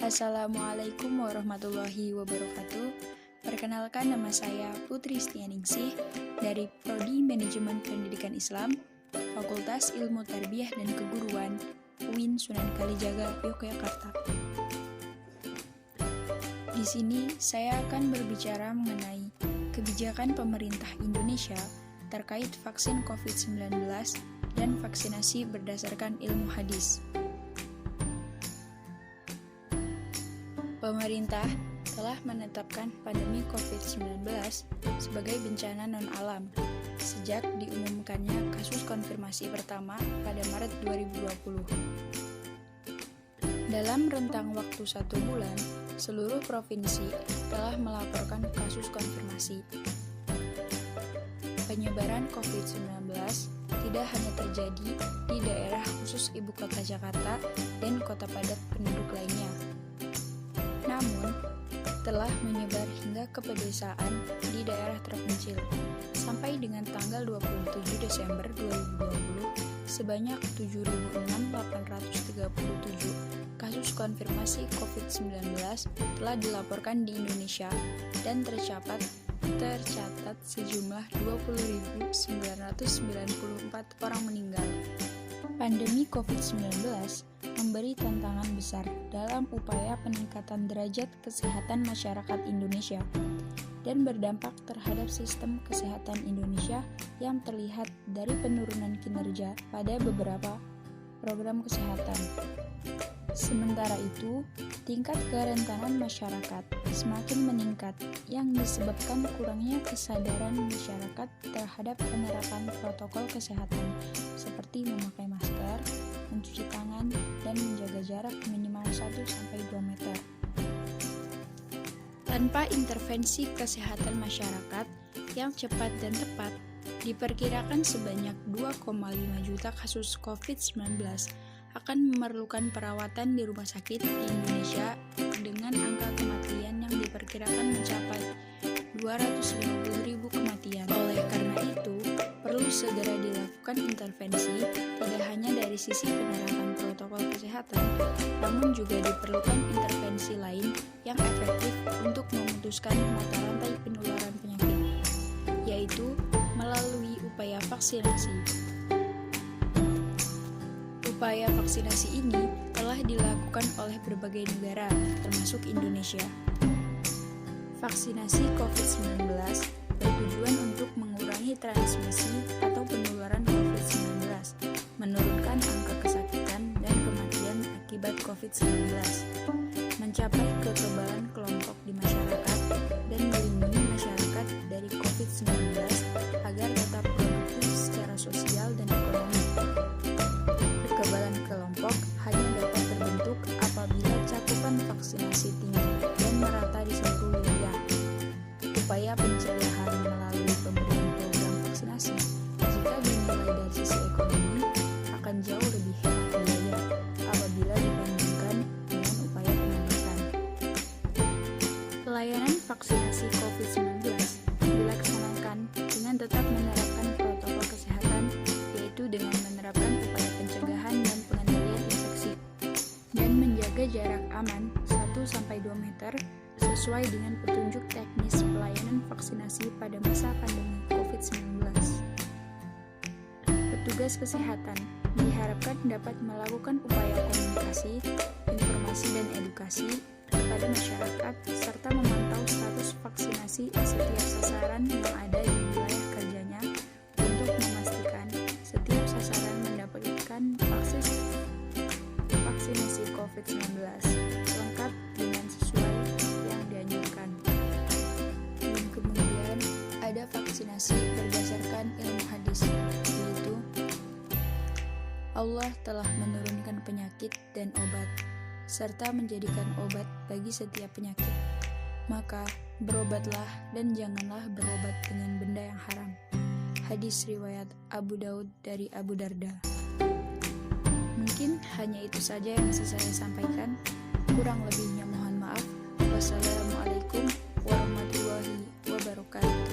Assalamualaikum warahmatullahi wabarakatuh. Perkenalkan, nama saya Putri Stianingsih dari Prodi Manajemen Pendidikan Islam, Fakultas Ilmu Tarbiyah dan Keguruan, UIN Sunan Kalijaga, Yogyakarta. Di sini saya akan berbicara mengenai kebijakan pemerintah Indonesia terkait vaksin COVID-19 dan vaksinasi berdasarkan ilmu hadis. Pemerintah telah menetapkan pandemi COVID-19 sebagai bencana non-alam sejak diumumkannya kasus konfirmasi pertama pada Maret 2020. Dalam rentang waktu 1 bulan, seluruh provinsi telah melaporkan kasus konfirmasi. Penyebaran COVID-19 tidak hanya terjadi di daerah khusus Ibu Kota Jakarta dan kota padat penduduk lainnya, namun telah menyebar hingga ke pedesaan di daerah terpencil. Sampai dengan tanggal 27 Desember 2020, sebanyak 7.837 kasus konfirmasi COVID-19 telah dilaporkan di Indonesia dan tercatat sejumlah 20.994 orang meninggal. Pandemi COVID-19 memberi tantangan besar dalam upaya peningkatan derajat kesehatan masyarakat Indonesia dan berdampak terhadap sistem kesehatan Indonesia yang terlihat dari penurunan kinerja pada beberapa program kesehatan. Sementara itu, tingkat kerentanan masyarakat semakin meningkat yang disebabkan kurangnya kesadaran masyarakat terhadap penerapan protokol kesehatan seperti memakai masker, mencuci tangan, dan menjaga jarak minimal 1-2 meter. Tanpa intervensi kesehatan masyarakat yang cepat dan tepat, diperkirakan sebanyak 2,5 juta kasus COVID-19 akan memerlukan perawatan di rumah sakit di Indonesia dengan angka kematian yang diperkirakan mencapai 250.000 kematian. Oleh karena itu, perlu segera dilakukan intervensi tidak hanya dari sisi penerapan protokol kesehatan, namun juga diperlukan intervensi lain yang efektif untuk memutuskan mata rantai penularan penyakit, yaitu melalui upaya vaksinasi. Upaya vaksinasi ini telah dilakukan oleh berbagai negara, termasuk Indonesia. Vaksinasi COVID-19 bertujuan untuk mengurangi transmisi atau penularan COVID-19, menurunkan angka kesakitan dan kematian akibat COVID-19, mencapai kekebalan kelompok di masyarakat, dan melindungi masyarakat dari COVID-19 agar tetap produktif secara sosial dan ekonomi. Kekebalan kelompok hanya dapat terbentuk apabila cakupan vaksinasi tinggi dan merata di seluruh wilayah. Upaya pencegahan melalui pemberian program vaksinasi, jika dinilai dari sisi ekonomi, akan jauh lebih hemat biaya apabila dibandingkan dengan upaya penyembuhan. Pelayanan vaksinasi COVID-19 dilaksanakan dengan tetap menerapkan protokol kesehatan, yaitu dengan menerapkan upaya pencegahan dan pengendalian infeksi, dan menjaga jarak aman 1-2 meter sesuai dengan petunjuk teknis pelayanan vaksinasi pada masa pandemi COVID-19. Petugas kesehatan diharapkan dapat melakukan upaya komunikasi, informasi, dan edukasi kepada masyarakat serta memantau status vaksinasi setiap sasaran yang ada di wilayah kerjanya untuk memastikan setiap sasaran mendapatkan vaksinasi COVID-19 lengkap dengan sesuai yang dianjurkan. Dan kemudian ada vaksinasi berdasarkan ilmu hadis, yaitu Allah telah menurunkan penyakit dan obat, serta menjadikan obat bagi setiap penyakit. Maka berobatlah dan janganlah berobat dengan benda yang haram. Hadis riwayat Abu Daud dari Abu Darda. Mungkin hanya itu saja yang bisa saya sampaikan. Kurang lebihnya mohon maaf. Wassalamualaikum warahmatullahi wabarakatuh.